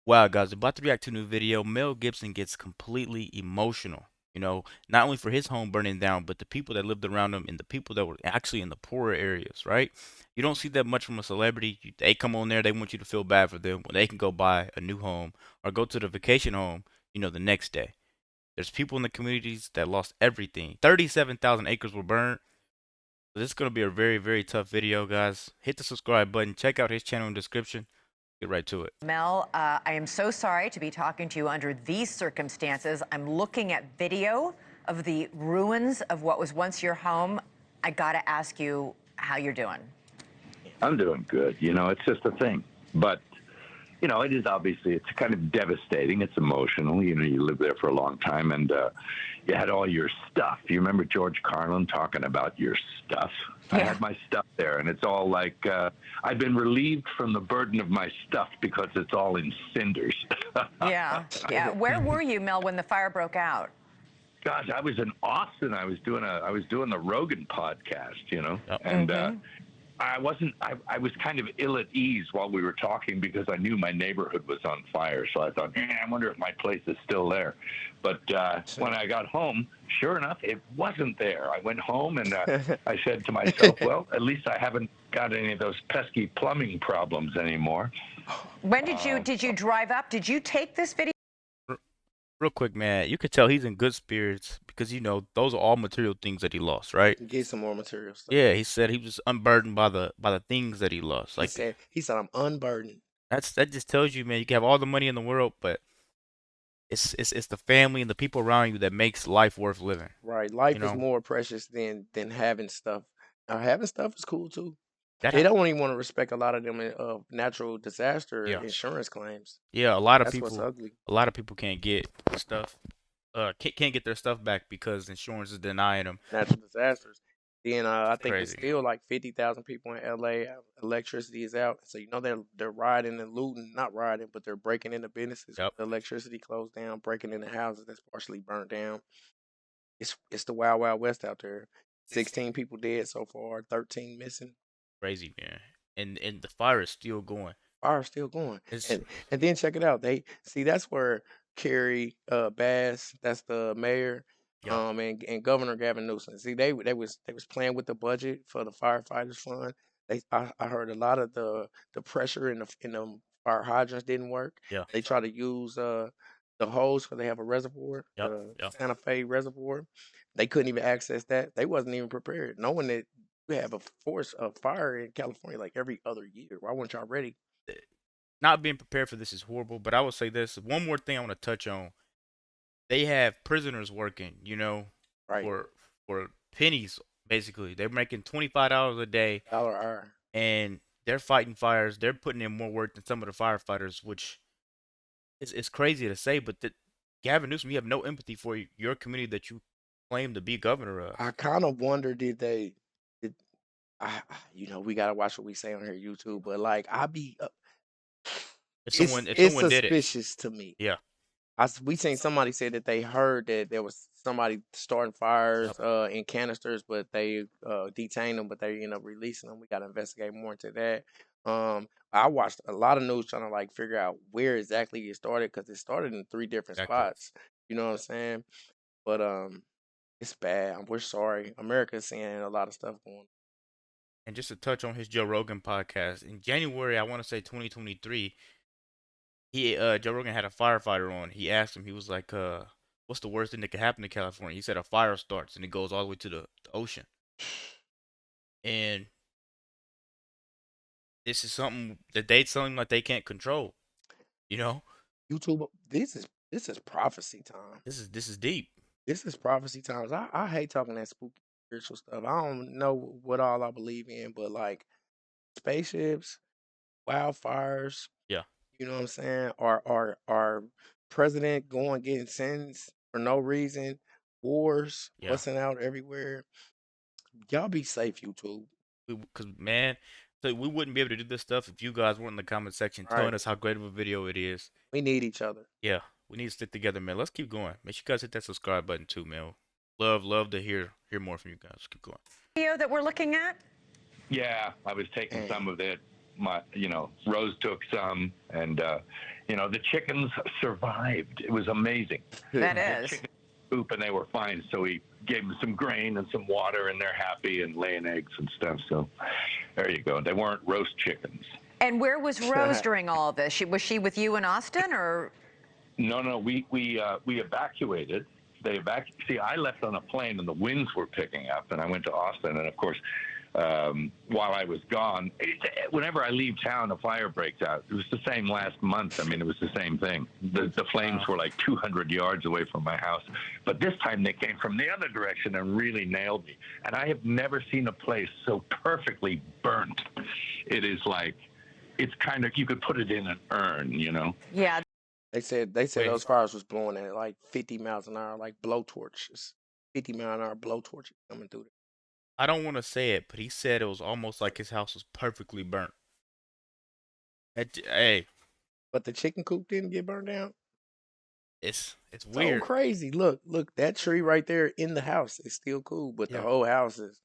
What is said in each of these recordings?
Wow, guys, about to react to a new video. Mel Gibson gets completely emotional. Not only for his home burning down, but the people that lived around him and the people that were actually in the poorer areas, right? You don't see that much from a celebrity. They come on there, they want you to feel bad for them when they can go buy a new home or go to the vacation home, the next day. There's people in the communities that lost everything. 37,000 acres were burned. This is going to be a very, very tough video, guys. Hit the subscribe button. Check out his channel in the description. Get right to it. Mel, I am so sorry to be talking to you under these circumstances. I'm looking at video of the ruins of what was once your home. I got to ask you how you're doing. I'm doing good. It's just a thing. But, it is obviously, it's kind of devastating. It's emotional. You lived there for a long time and you had all your stuff. You remember George Carlin talking about your stuff? Yeah. I had my stuff there, and it's all like I've been relieved from the burden of my stuff because it's all in cinders. Yeah. Yeah. Where were you, Mel, when the fire broke out? Gosh, I was in Austin. I was doing the Rogan podcast, Yep. and I was kind of ill at ease while we were talking because I knew my neighborhood was on fire. So I thought, I wonder if my place is still there. But when I got home, sure enough, it wasn't there. I went home and I said to myself, well, at least I haven't got any of those pesky plumbing problems anymore. When did you drive up? Did you take this video? Real quick, man, you could tell he's in good spirits because those are all material things that he lost, right? Get some more material stuff. Yeah, he said he was unburdened by the things that he lost. He said I'm unburdened. That just tells you, man, you can have all the money in the world, but it's the family and the people around you that makes life worth living. Right. Life is more precious than having stuff. Now having stuff is cool too. That They don't even want to respect a lot of them natural disaster Yeah. insurance claims. Yeah, a lot of That's what's people ugly. can't get stuff can't get their stuff back because insurance is denying them. Natural disasters. Then I think it's Crazy. still like 50,000 people in LA. Electricity is out, so they're rioting and looting, not rioting, but they're breaking into businesses. Yep. The electricity closed down, breaking into houses that's partially burnt down. It's the wild wild west out there. 16 people dead so far, 13 missing. Crazy, man. And the fire is still going. Fire's still going. It's And then check it out. They see that's where Kerry Bass, that's the mayor, Yeah. and Governor Gavin Newsom. See, they was playing with the budget for the firefighters fund. I heard a lot of the pressure in the fire hydrants didn't work. Yeah. They try to use the hose because they have a reservoir, Yep. the Yep. Santa Fe reservoir. They couldn't even access that. They wasn't even prepared, knowing that we have a force of fire in California like every other year. Why weren't y'all ready? Not being prepared for this is horrible, but I will say this. One more thing I want to touch on. They have prisoners working, Right. for pennies, basically. They're making $25 a day Dollar hour. and they're fighting fires. They're putting in more work than some of the firefighters, which is crazy to say, but Gavin Newsom, you have no empathy for your community that you claim to be governor of. I kind of wonder did we gotta watch what we say on here YouTube, but like If someone did it. suspicious to me. Yeah. We seen somebody say that they heard that there was somebody starting fires in canisters, but they detained them, but they end up releasing them. We got to investigate more into that. I watched a lot of news trying to like figure out where exactly it started because it started in 3 different Exactly. spots. You know what I'm saying? But it's bad. We're sorry. America's seeing a lot of stuff going on. And just to touch on his Joe Rogan podcast, in January, I want to say 2023, Joe Rogan had a firefighter on. He asked him, he was like, what's the worst thing that could happen to California? He said a fire starts and it goes all the way to the ocean. And this is something that they something like they can't control. YouTube, this is prophecy time. This is deep. This is prophecy times. I hate talking that spooky spiritual stuff. I don't know what all I believe in, but like spaceships, wildfires, Yeah. you know what I'm saying? Our president going getting sentenced for no reason, wars Yeah. busting out everywhere. Y'all be safe, YouTube. Because man, so we wouldn't be able to do this stuff if you guys weren't in the comment section telling Right. us how great of a video it is. We need each other. Yeah, we need to stick together, man. Let's keep going. Make sure you guys hit that subscribe button too, man. Love to hear more from you guys. Keep going. Video that we're looking at? Yeah, I was taking some of it. Rose took some, and You know, the chickens survived. It was amazing. That The is. chickens poop and they were fine. So he gave them some grain and some water, and they're happy and laying eggs and stuff. So there you go. They weren't roast chickens. And where was Rose during all of this? Was she with you in Austin, or? No, we evacuated. See, I left on a plane, and the winds were picking up, and I went to Austin, and of course, while I was gone, whenever I leave town, a fire breaks out. It was the same last month. I mean, it was the same thing. The flames were like 200 yards away from my house, but this time they came from the other direction and really nailed me. And I have never seen a place so perfectly burnt. It is like, it's kind of, you could put it in an urn, you know? Yeah. They said Wait. those fires was blowing at like 50 miles an hour, like blowtorches. 50-mile-an-hour blowtorches coming through there. I don't want to say it, but he said it was almost like his house was perfectly burnt. Hey, But the chicken coop didn't get burned down. it's So weird. crazy. Look, that tree right there in the house is still cool, but the Yeah. whole house is.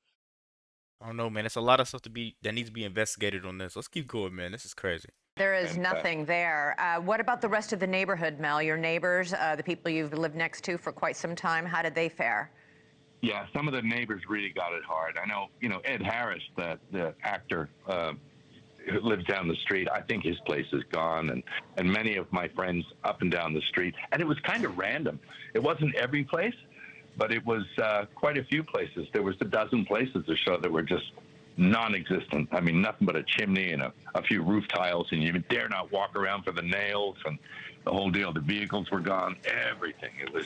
I don't know, man. It's a lot of stuff that needs to be investigated on this. Let's keep going, man. This is crazy. There is nothing there. What about the rest of the neighborhood, Mel? Your neighbors, the people you've lived next to for quite some time, how did they fare? Yeah, some of the neighbors really got it hard. I know, Ed Harris, the actor who lives down the street, I think his place is gone, and many of my friends up and down the street. And it was kind of random. It wasn't every place, but it was quite a few places. There was a dozen places or so that were just non-existent. I mean, nothing but a chimney and a few roof tiles, and you dare not walk around for the nails and the whole deal. The vehicles were gone, everything. It was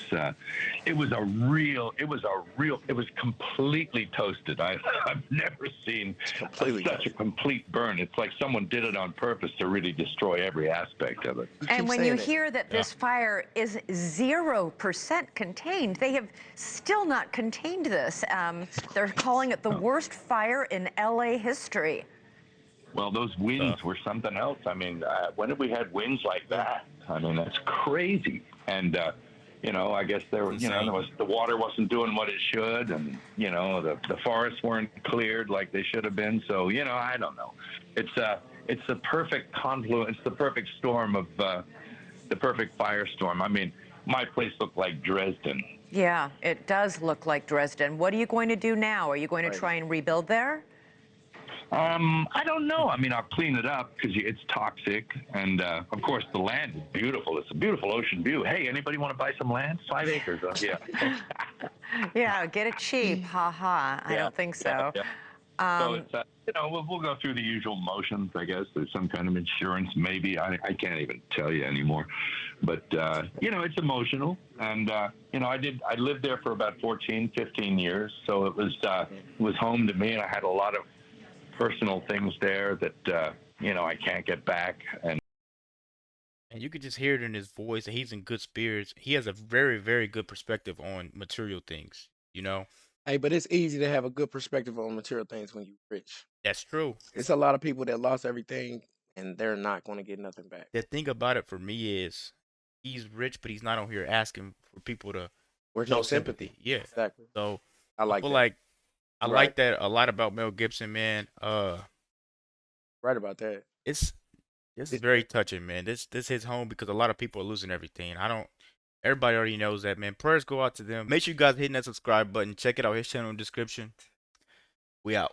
completely toasted. I've never seen such a complete burn. It's like someone did it on purpose to really destroy every aspect of it. And when you hear that this fire is 0% contained, they have still not contained this. They're calling it the worst fire in LA history. Well, those winds were something else. I mean, when have we had winds like that? I mean, that's crazy. And, I guess the water wasn't doing what it should, and, the forests weren't cleared like they should have been. So, I don't know. It's the perfect confluence, the perfect storm of the perfect firestorm. I mean, my place looked like Dresden. Yeah, it does look like Dresden. What are you going to do now? Are you going to try and rebuild there? I don't know. I mean, I'll clean it up because it's toxic. And, of course, the land is beautiful. It's a beautiful ocean view. Hey, anybody want to buy some land? 5 acres. Yeah. Yeah, get it cheap. Ha ha. I don't think so. So it's, we'll go through the usual motions, I guess. There's some kind of insurance, maybe. I can't even tell you anymore. But, it's emotional. And, I lived there for about 14, 15 years. So it was home to me, and I had a lot of personal things there that I can't get back, and you could just hear it in his voice that he's in good spirits. He has a very, very good perspective on material things. Hey, but it's easy to have a good perspective on material things when you're rich. That's true. It's a lot of people that lost everything and they're not going to get nothing back. The thing about it for me is he's rich, but he's not on here asking for people to show sympathy. Yeah, exactly. So I like feel that. like I like that a lot about Mel Gibson, man. Right about that. This is very touching, man. This hits home because a lot of people are losing everything. Everybody already knows that, man. Prayers go out to them. Make sure you guys hitting that subscribe button. Check it out, his channel in the description. We out.